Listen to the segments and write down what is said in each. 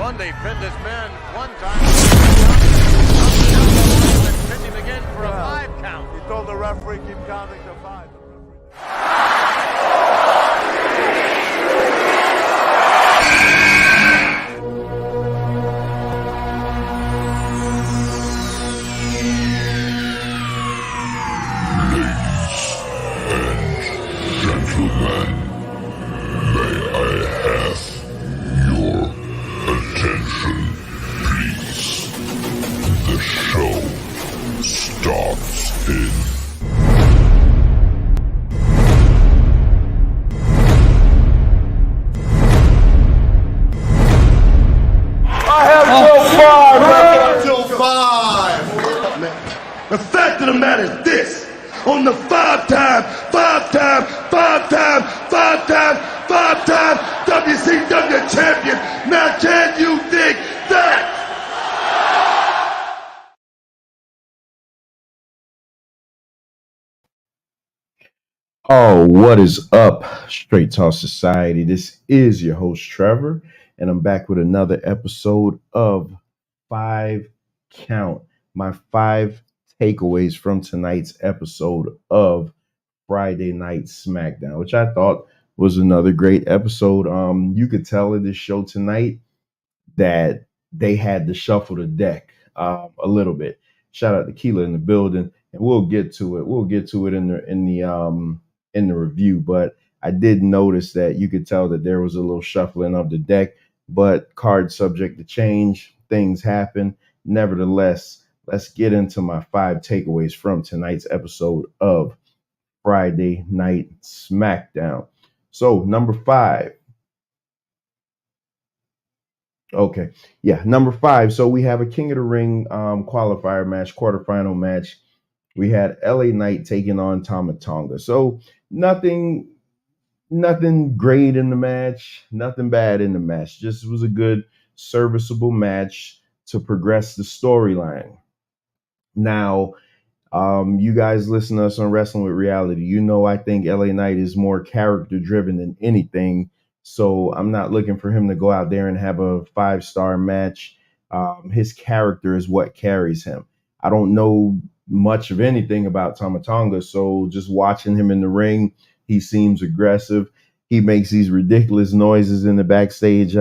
Bundy pinned this man one time. And pinned him again for a 5 count. He told the referee keep counting to 5. The fact of the matter is this: on the five-time WCW champion, now can you dig that? Oh, what is up, Straight Talk Society? This is your host, Trevor, and I'm back with another episode of 5 Count, my 5 takeaways from tonight's episode of Friday Night Smackdown, which I thought was another great episode. You could tell in this show tonight that they had to shuffle the deck a little bit. Shout out to Keela in the building, and we'll get to it. We'll get to it in the review. But I did notice that you could tell that there was a little shuffling of the deck, but card subject to change. Things happen. Nevertheless, let's get into my 5 takeaways from tonight's episode of Friday Night Smackdown. So, number 5. Okay. Yeah, number 5. So, we have a King of the Ring qualifier match, quarterfinal match. We had LA Knight taking on Tama Tonga. So, nothing great in the match, nothing bad in the match. Just was a good, serviceable match to progress the storyline. Now, you guys listen to us on Wrestling with Reality. You know, I think LA Knight is more character driven than anything. So I'm not looking for him to go out there and have a 5-star match. His character is what carries him. I don't know much of anything about Tama Tonga. So just watching him in the ring, he seems aggressive. He makes these ridiculous noises in the backstage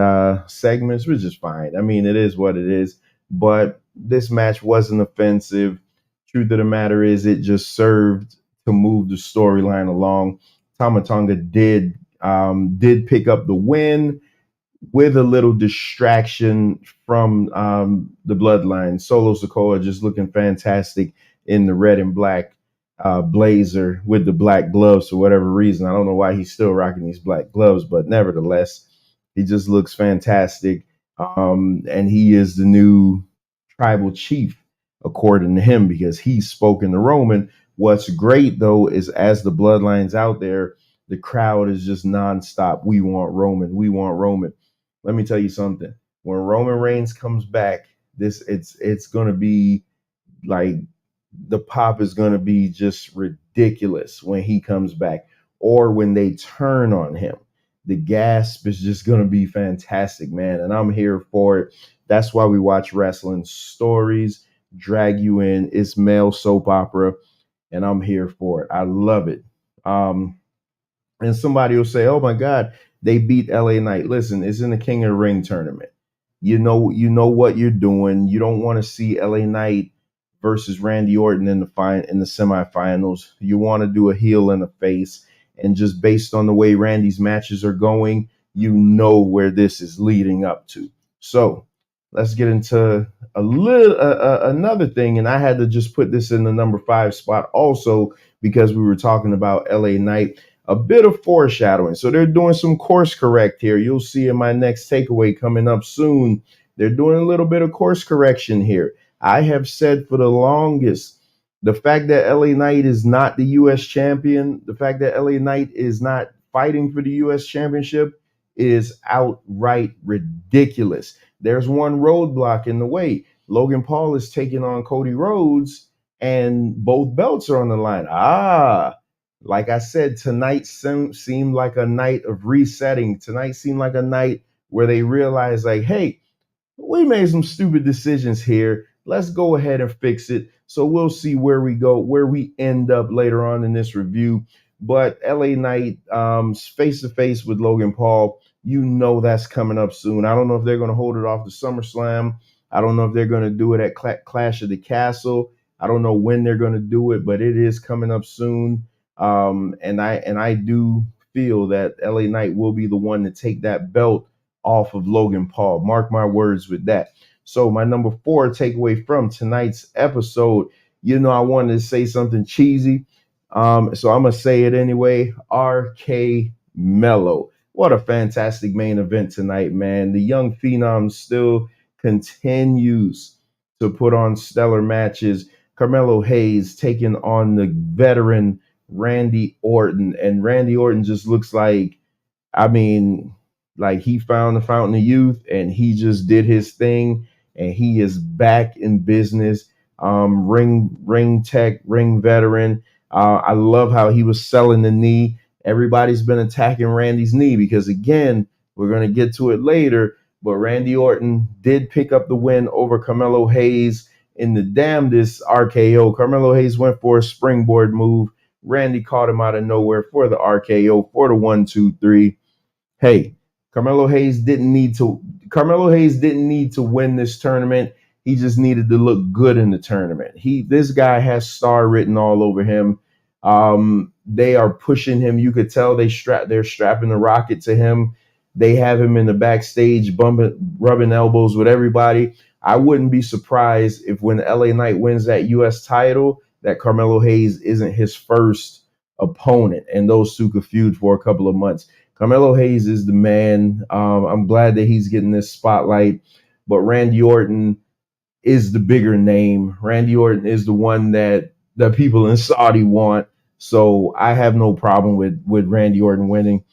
segments, which is fine. I mean, it is what it is. But this match wasn't offensive. Truth of the matter is, it just served to move the storyline along. Tama Tonga did pick up the win with a little distraction from the bloodline. Solo Sikoa just looking fantastic in the red and black blazer with the black gloves for whatever reason. I don't know why he's still rocking these black gloves, but nevertheless, he just looks fantastic. And he is the new tribal chief, according to him, because he's spoken to Roman. What's great, though, is as the bloodline's out there, the crowd is just nonstop. We want Roman. We want Roman. Let me tell you something. When Roman Reigns comes back, it's going to be like the pop is going to be just ridiculous when he comes back, or when they turn on him. The gasp is just going to be fantastic, man. And I'm here for it. That's why we watch wrestling. Stories drag you in. It's male soap opera, and I'm here for it. I love it. And somebody will say, oh my God, they beat LA Knight. Listen, it's in the King of the Ring tournament. You know what you're doing. You don't want to see LA Knight versus Randy Orton in the semifinals. You want to do a heel and a face. And just based on the way Randy's matches are going, you know where this is leading up to. So let's get into another thing. And I had to just put this in the number 5 spot also because we were talking about LA Knight. A bit of foreshadowing. So they're doing some course correct here. You'll see in my next takeaway coming up soon. They're doing a little bit of course correction here. I have said for the longest, the fact that LA Knight is not the U.S. champion, the fact that LA Knight is not fighting for the U.S. championship is outright ridiculous. There's one roadblock in the way. Logan Paul is taking on Cody Rhodes, and both belts are on the line. Like I said, tonight seemed like a night of resetting. Tonight seemed like a night where they realized, like, hey, we made some stupid decisions here. Let's go ahead and fix it. So we'll see where we go, where we end up later on in this review. But LA Knight, face to face with Logan Paul, you know that's coming up soon. I don't know if they're going to hold it off to SummerSlam. I don't know if they're going to do it at Clash of the Castle. I don't know when they're going to do it, but it is coming up soon. And I do feel that LA Knight will be the one to take that belt off of Logan Paul. Mark my words with that. So my number 4 takeaway from tonight's episode, I wanted to say something cheesy. So I'm gonna say it anyway. RK Mello. What a fantastic main event tonight, man. The young phenom still continues to put on stellar matches. Carmelo Hayes taking on the veteran Randy Orton, and Randy Orton just looks like, like he found the fountain of youth and he just did his thing and he is back in business. Ring tech, ring veteran. I love how he was selling the knee. Everybody's been attacking Randy's knee because, again, we're going to get to it later, but Randy Orton did pick up the win over Carmelo Hayes in the damnedest RKO. Carmelo Hayes went for a springboard move. Randy caught him out of nowhere for the RKO for the 1-2-3. Hey, Carmelo Hayes didn't need to win this tournament. He just needed to look good in the tournament. This guy has star written all over him. They are pushing him. You could tell they're strapping the rocket to him. They have him in the backstage rubbing elbows with everybody. I wouldn't be surprised if when LA Knight wins that US title, that Carmelo Hayes isn't his first opponent and those two could feud for a couple of months. Carmelo Hayes is the man. I'm glad that he's getting this spotlight, but Randy Orton is the bigger name. Randy Orton is the one that the people in Saudi want. So I have no problem with Randy Orton winning.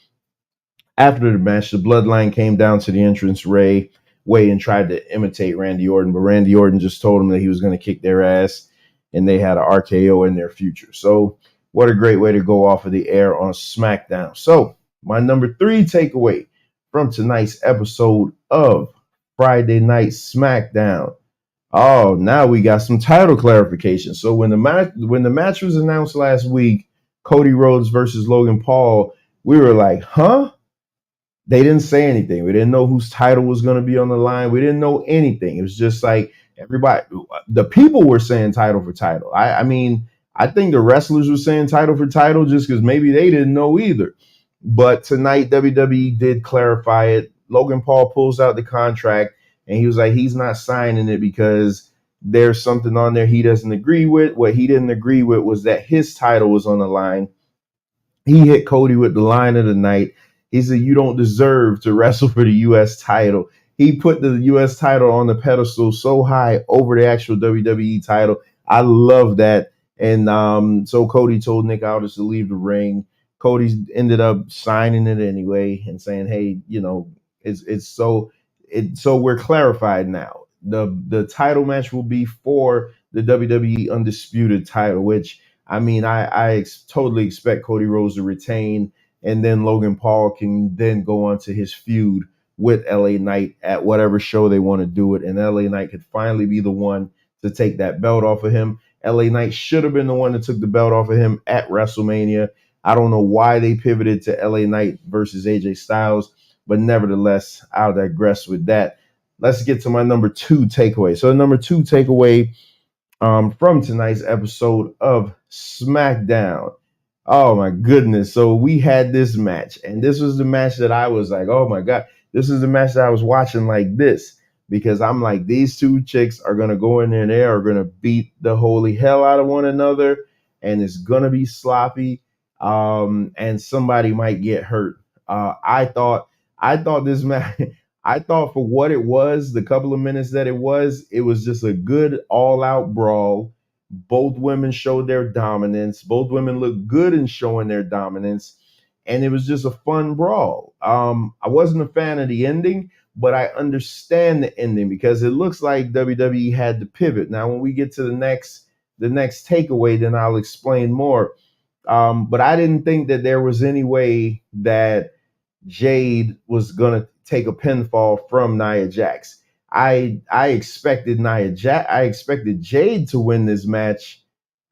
After the match, the Bloodline came down to the entrance way and tried to imitate Randy Orton, but Randy Orton just told them that he was going to kick their ass, and they had an RKO in their future. So what a great way to go off of the air on SmackDown. So my number 3 takeaway from tonight's episode of Friday Night Smackdown. Oh, now we got some title clarification. So when the match was announced last week, Cody Rhodes versus Logan Paul, we were like, huh? They didn't say anything. We didn't know whose title was going to be on the line. We didn't know anything. It was just like everybody, the people were saying title for title. I think the wrestlers were saying title for title just because maybe they didn't know either. But tonight, WWE did clarify it. Logan Paul pulls out the contract, and he was like, he's not signing it because there's something on there he doesn't agree with. What he didn't agree with was that his title was on the line. He hit Cody with the line of the night. He said, you don't deserve to wrestle for the U.S. title. He put the U.S. title on the pedestal so high over the actual WWE title. I love that. And so Cody told Nick Aldis to leave the ring. Cody ended up signing it anyway and saying, hey, so we're clarified now. The title match will be for the WWE Undisputed title, which I totally expect Cody Rhodes to retain. And then Logan Paul can then go on to his feud with LA Knight at whatever show they want to do it. And LA Knight could finally be the one to take that belt off of him. LA Knight should have been the one that took the belt off of him at WrestleMania. I don't know why they pivoted to LA Knight versus AJ Styles, but nevertheless, I'll digress with that. Let's get to my number 2 takeaway. So the number 2 takeaway from tonight's episode of SmackDown. Oh my goodness. So we had this match, and this was the match that I was like, oh my God, this is the match that I was watching like this, because I'm like, these two chicks are going to go in there and they are going to beat the holy hell out of one another, and it's going to be sloppy. And somebody might get hurt. I thought this match, I thought for what it was, the couple of minutes that it was just a good all out brawl. Both women showed their dominance. Both women looked good in showing their dominance. And it was just a fun brawl. I wasn't a fan of the ending, but I understand the ending because it looks like WWE had to pivot. Now, when we get to the next takeaway, then I'll explain more. But I didn't think that there was any way that Jade was going to take a pinfall from Nia Jax. I expected I expected Jade to win this match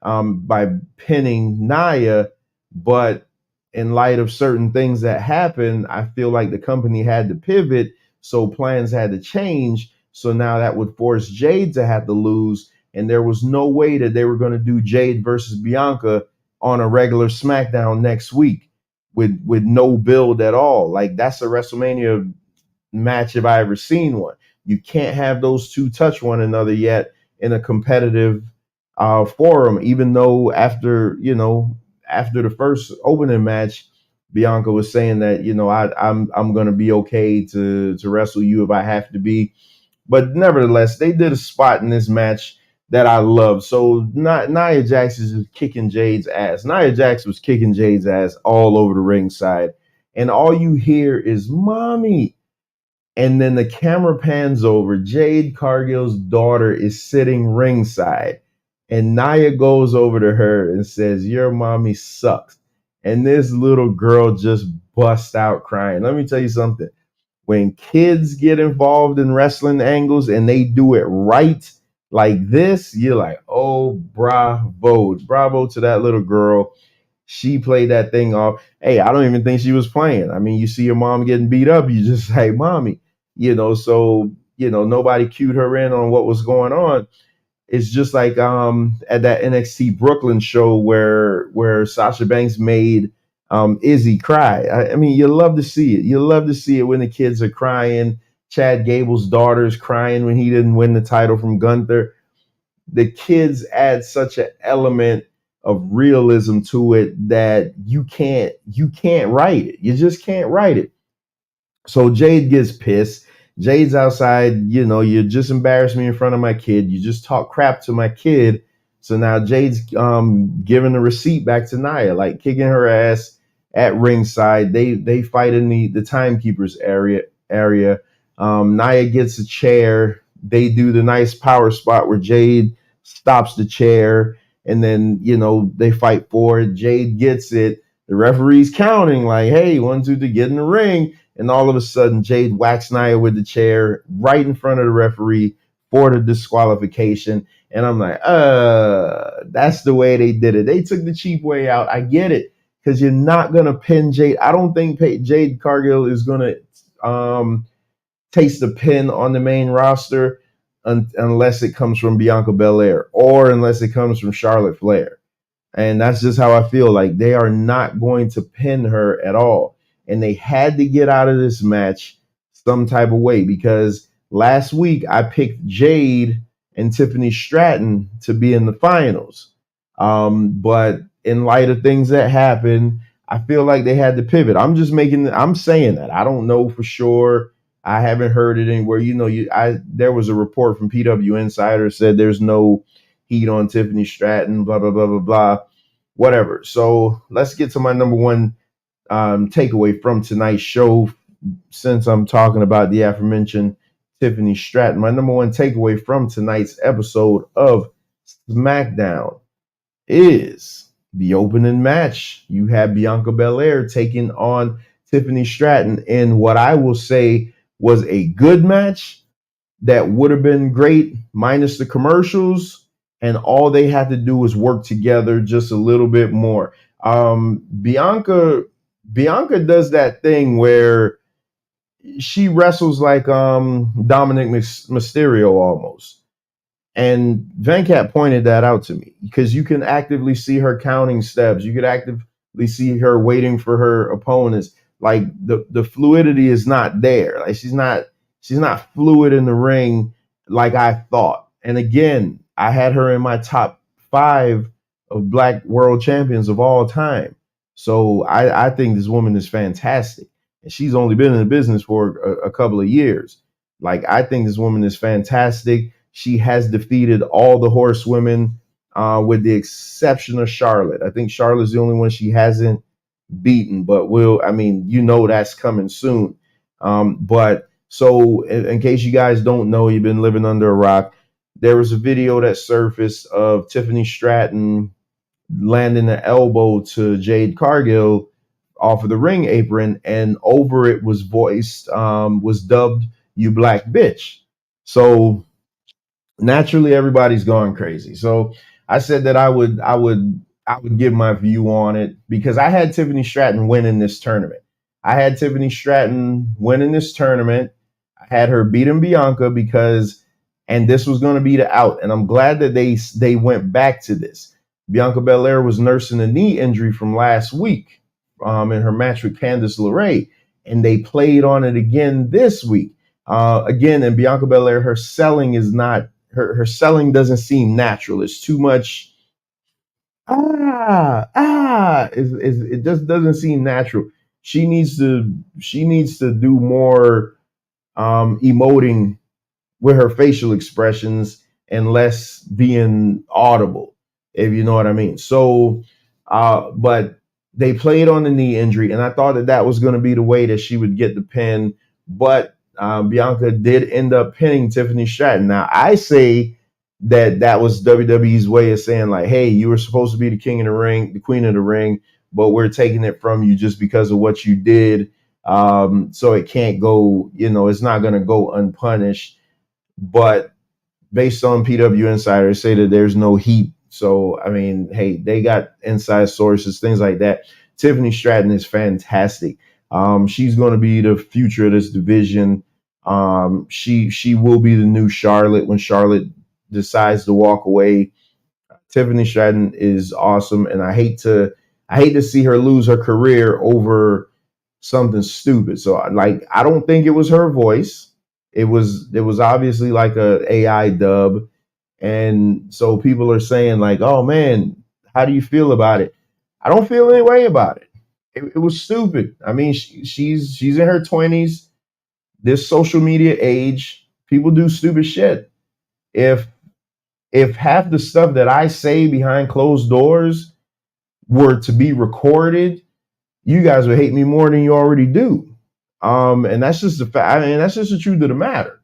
by pinning Nia, but in light of certain things that happened, I feel like the company had to pivot, so plans had to change. So now that would force Jade to have to lose, and there was no way that they were going to do Jade versus Bianca on a regular SmackDown next week with no build at all. Like, that's a WrestleMania match if I ever seen one. You can't have those two touch one another yet in a competitive forum, even though after the first opening match, Bianca was saying that, I'm gonna be okay to wrestle you if I have to be. But nevertheless, they did a spot in this match that I love. So Nia Jax is just kicking Jade's ass. Nia Jax was kicking Jade's ass all over the ringside, and all you hear is "mommy." And then the camera pans over. Jade Cargill's daughter is sitting ringside. And Nia goes over to her and says, "Your mommy sucks." And this little girl just busts out crying. Let me tell you something. When kids get involved in wrestling angles and they do it right like this, you're like, oh, bravo. Bravo to that little girl. She played that thing off. Hey, I don't even think she was playing. I mean, you see your mom getting beat up, you just say, "Mommy." So nobody cued her in on what was going on. It's just like at that NXT Brooklyn show where Sasha Banks made Izzy cry. I mean, you love to see it. You love to see it when the kids are crying. Chad Gable's daughter's crying when he didn't win the title from Gunther. The kids add such an element of realism to it that you can't write it. You just can't write it. So Jade gets pissed. Jade's outside, you just embarrassed me in front of my kid. You just talk crap to my kid. So now Jade's giving the receipt back to Nia, like kicking her ass at ringside. They fight in the timekeepers area. Nia gets a chair. They do the nice power spot where Jade stops the chair, and then they fight for it. Jade gets it. The referee's counting like, hey, 1, 2, 3, get in the ring. And all of a sudden, Jade whacks Nia with the chair right in front of the referee for the disqualification. And I'm like, that's the way they did it. They took the cheap way out. I get it, because you're not going to pin Jade. I don't think Jade Cargill is going to taste the pin on the main roster unless it comes from Bianca Belair or unless it comes from Charlotte Flair. And that's just how I feel. Like, they are not going to pin her at all. And they had to get out of this match some type of way, because last week I picked Jade and Tiffany Stratton to be in the finals. But in light of things that happened, I feel like they had to pivot. I'm saying that. I don't know for sure. I haven't heard it anywhere. There was a report from PW Insider said there's no heat on Tiffany Stratton, blah, blah, blah, blah, blah, whatever. So let's get to my number one takeaway from tonight's show, since I'm talking about the aforementioned Tiffany Stratton. My number one takeaway from tonight's episode of SmackDown is the opening match. You have Bianca Belair taking on Tiffany Stratton in what I will say was a good match that would have been great minus the commercials, and all they had to do was work together just a little bit more. Bianca does that thing where she wrestles like Dominic Mysterio almost. And Venkat pointed that out to me, because you can actively see her counting steps. You could actively see her waiting for her opponents. Like, the fluidity is not there. Like, she's not fluid in the ring like I thought. And again, I had her in my top 5 of Black world champions of all time. So I think this woman is fantastic. And she's only been in the business for a couple of years. Like, I think this woman is fantastic. She has defeated all the horsewomen with the exception of Charlotte. I think Charlotte's the only one she hasn't beaten, but that's coming soon. But so in case you guys don't know, you've been living under a rock, there was a video that surfaced of Tiffany Stratton landing an elbow to Jade Cargill off of the ring apron, and over it was dubbed "You Black Bitch." So naturally, everybody's going crazy. So I said that I would give my view on it because I had Tiffany Stratton winning this tournament. I had Tiffany Stratton winning this tournament. I had her beating Bianca and this was going to be the out. And I'm glad that they went back to this. Bianca Belair was nursing a knee injury from last week in her match with Candice LeRae, and they played on it again this week. Again, and Bianca Belair, her selling is not her selling doesn't seem natural. It's too much. It just doesn't seem natural. She needs to do more emoting with her facial expressions and less being audible, if you know what I mean. So, but they played on the knee injury, and I thought that was going to be the way that she would get the pin, but Bianca did end up pinning Tiffany Stratton. Now, I say that was WWE's way of saying, like, hey, you were supposed to be the king of the ring, the queen of the ring, but we're taking it from you just because of what you did. So it can't go, it's not going to go unpunished. But based on PW Insiders say that there's no heat. So, I mean, hey, they got inside sources, things like that. Tiffany Stratton is fantastic. She's going to be the future of this division. She will be the new Charlotte when Charlotte decides to walk away. Tiffany Stratton is awesome, and I hate to see her lose her career over something stupid. So, I don't think it was her voice. It was obviously like a AI dub, and so people are saying like, "Oh man, how do you feel about it?" I don't feel any way about it. It was stupid. I mean, she's in her 20s. This social media age, people do stupid shit. If half the stuff that I say behind closed doors were to be recorded, you guys would hate me more than you already do. And that's just the fact. I mean, that's just the truth of the matter.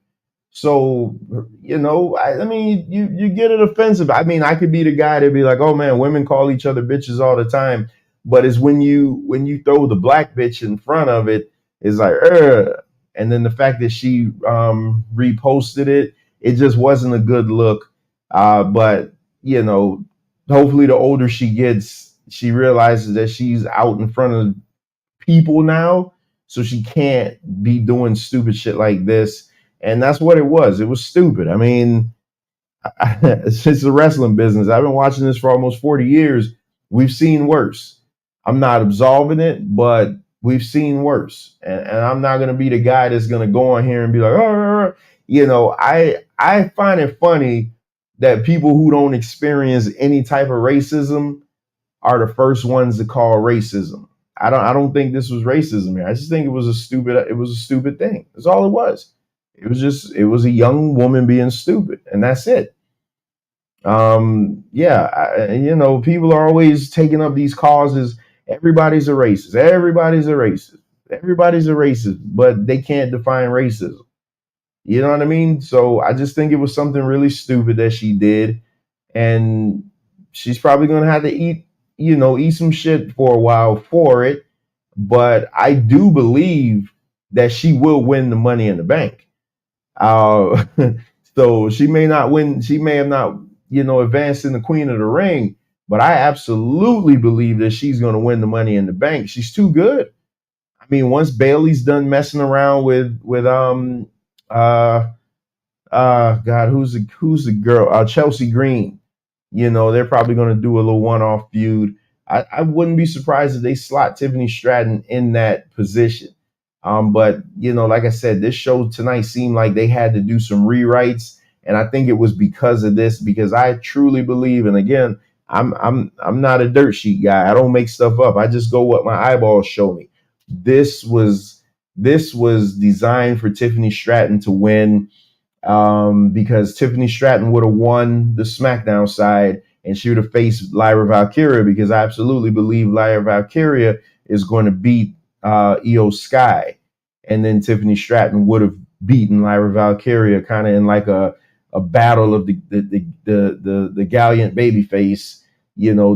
So, I mean, you get it offensive. I mean, I could be the guy to be like, oh man, women call each other bitches all the time. But it's when you throw the black bitch in front of it, it's like, and then the fact that she reposted it, it just wasn't a good look. But hopefully the older she gets, she realizes that she's out in front of people now, so she can't be doing stupid shit like this. And that's what it was. It was stupid. I mean, it's the wrestling business. I've been watching this for almost 40 years. We've seen worse. I'm not absolving it, but we've seen worse. And I'm not going to be the guy that's going to go on here and be like, I find it funny that people who don't experience any type of racism are the first ones to call racism. I don't think this was racism here. I just think it was a stupid thing. That's all it was. It was a young woman being stupid, and that's it. People are always taking up these causes. Everybody's a racist. Everybody's a racist. Everybody's a racist, but they can't define racism. You know what I mean? So I just think it was something really stupid that she did, and she's probably going to have to eat some shit for a while for it. But I do believe that she will win the Money in the Bank. So she may not win. She may have not, advanced in the Queen of the Ring, but I absolutely believe that she's going to win the Money in the Bank. She's too good. I mean, once Bailey's done messing around with God, who's the girl? Chelsea Green. They're probably going to do a little one-off feud. I wouldn't be surprised if they slot Tiffany Stratton in that position. But like I said, this show tonight seemed like they had to do some rewrites, and I think it was because of this. Because I truly believe, and again, I'm not a dirt sheet guy. I don't make stuff up. I just go what my eyeballs show me. This was designed for Tiffany Stratton to win, because Tiffany Stratton would have won the SmackDown side, and she would have faced Lyra Valkyria, because I absolutely believe Lyra Valkyria is going to beat Io Sky, and then Tiffany Stratton would have beaten Lyra Valkyria kind of in like a battle of the gallant babyface,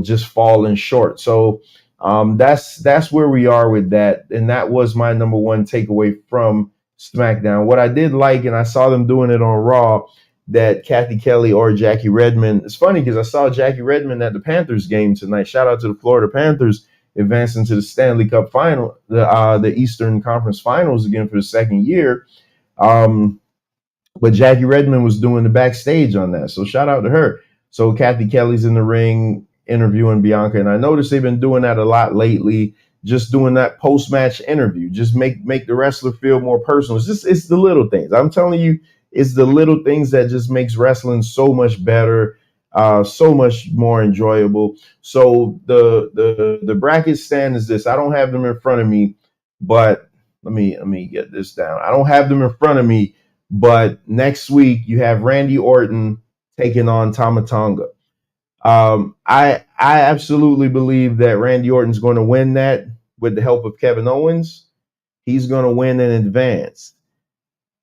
just falling short. So that's where we are with that, and that was my number one takeaway from SmackDown. What I did like, and I saw them doing it on Raw, that Kathy Kelly or Jackie Redmond. It's funny because I saw Jackie Redmond at the Panthers game tonight. Shout out to the Florida Panthers advancing to the Stanley Cup final, the Eastern Conference Finals again for the second year. But Jackie Redmond was doing the backstage on that. So shout out to her. So Kathy Kelly's in the ring interviewing Bianca. And I noticed they've been doing that a lot lately, just doing that post-match interview. Just make the wrestler feel more personal. It's the little things. I'm telling you, it's the little things that just makes wrestling so much better, so much more enjoyable. So the bracket stand is this. I don't have them in front of me, but let me get this down. I don't have them in front of me, but next week you have Randy Orton taking on Tama Tonga. I absolutely believe that Randy Orton's going to win that with the help of Kevin Owens. He's going to win in advance.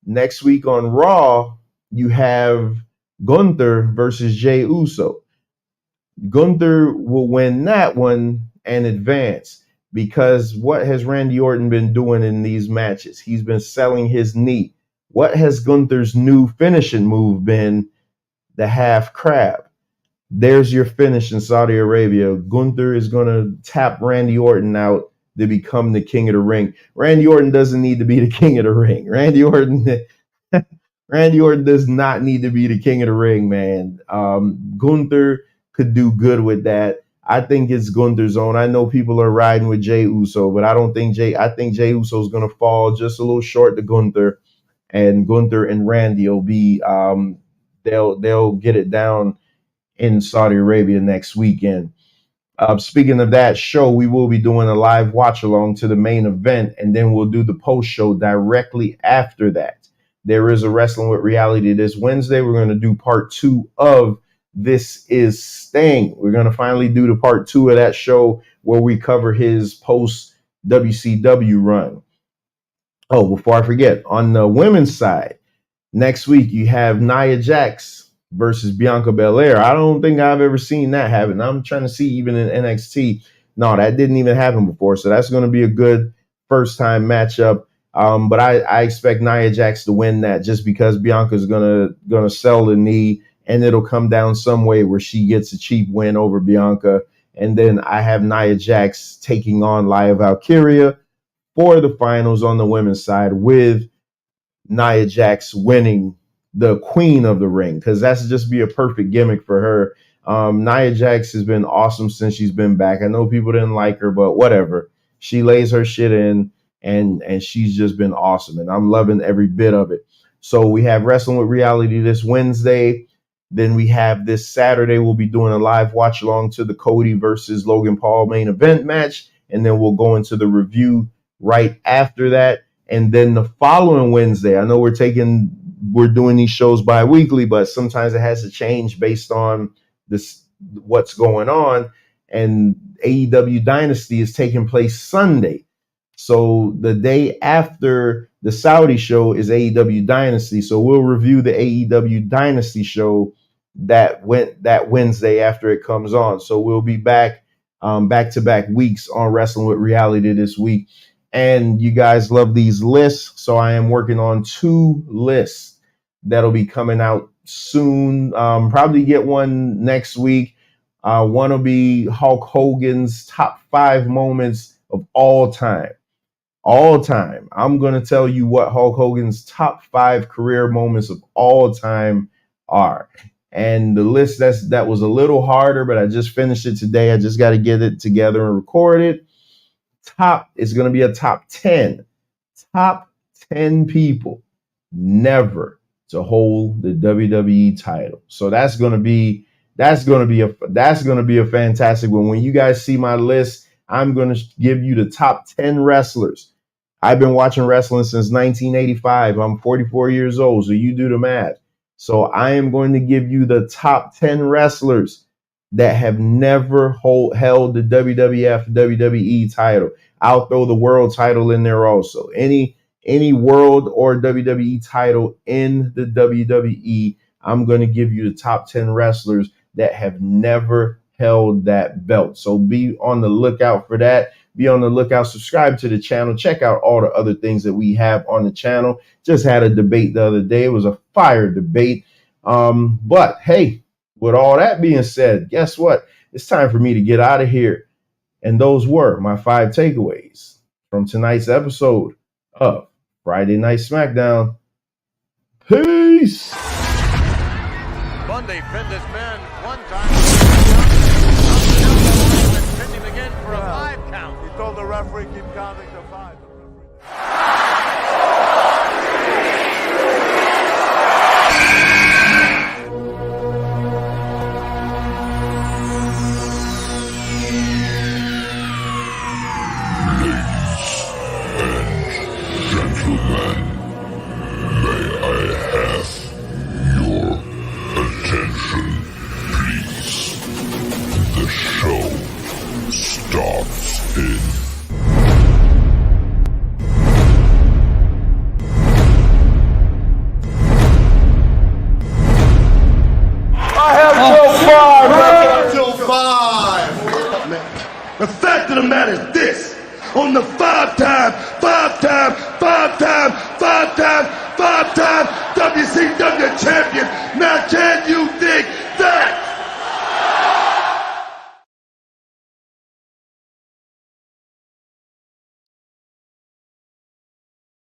Next week on Raw, you have Gunther versus Jey Uso. Gunther will win that one and advance, because what has Randy Orton been doing in these matches? He's been selling his knee. What has Gunther's new finishing move been? The half crab. There's your finish in Saudi Arabia. Gunther is going to tap Randy Orton out to become the king of the ring. Randy Orton doesn't need to be the king of the ring. Randy Orton does not need to be the king of the ring, man. Gunther could do good with that. I think it's Gunther's own. I know people are riding with Jey Uso, but I think Jey Uso is going to fall just a little short to Gunther, and Gunther and Randy will be they'll get it down in Saudi Arabia next weekend. Speaking of that show, we will be doing a live watch along to the main event, and then we'll do the post show directly after that. There is a Wrestling with Reality this Wednesday. We're going to do part 2 of This Is Sting. We're going to finally do the part 2 of that show where we cover his post WCW run. Oh, before I forget, on the women's side, next week you have Nia Jax versus Bianca Belair. I don't think I've ever seen that happen. I'm trying to see even in NXT. No, that didn't even happen before. So that's going to be a good first time matchup. But I expect Nia Jax to win that, just because Bianca's gonna sell the knee, and it'll come down some way where she gets a cheap win over Bianca. And then I have Nia Jax taking on Lia Valkyria for the finals on the women's side, with Nia Jax winning the queen of the ring, because that's just be a perfect gimmick for her. Nia Jax has been awesome since she's been back. I know people didn't like her, but whatever. She lays her shit in, and she's just been awesome, and I'm loving every bit of it. So we have Wrestling with Reality this Wednesday. Then we have this Saturday, we'll be doing a live watch along to the Cody versus Logan Paul main event match, and then we'll go into the review right after that. And then the following Wednesday, I know we're doing these shows bi-weekly, but sometimes it has to change based on what's going on. And AEW Dynasty is taking place Sunday. So the day after the Saudi show is AEW Dynasty. So we'll review the AEW Dynasty show that Wednesday after it comes on. So we'll be back back-to-back weeks on Wrestling with Reality this week. And you guys love these lists, so I am working on 2 lists that'll be coming out soon. Probably get one next week. One will be Hulk Hogan's top 5 moments of all time. All time. I'm going to tell you what Hulk Hogan's top 5 career moments of all time are. And the list that was a little harder, but I just finished it today. I just got to get it together and record it. It's going to be a top 10 people never to hold the WWE title. So that's going to be a fantastic one. When you guys see my list, I'm going to give you the top 10 wrestlers. I've been watching wrestling since 1985. I'm 44 years old, so you do the math. So I am going to give you the top 10 wrestlers that have never held the WWF, WWE title. I'll throw the world title in there also. Any world or WWE title in the WWE, I'm going to give you the top 10 wrestlers that have never held that belt. So be on the lookout for that. Be on the lookout. Subscribe to the channel. Check out all the other things that we have on the channel. Just had a debate the other day. It was a fire debate. But hey, with all that being said, guess what? It's time for me to get out of here. And those were my 5 takeaways from tonight's episode of Friday Night Smackdown. Peace. Bundy pinned his man one time. Pinned him again for a 5 count. He told the referee keep counting to 5. Starts in till 5. The fact of the matter is this: on the 5-time WCW champion, now can you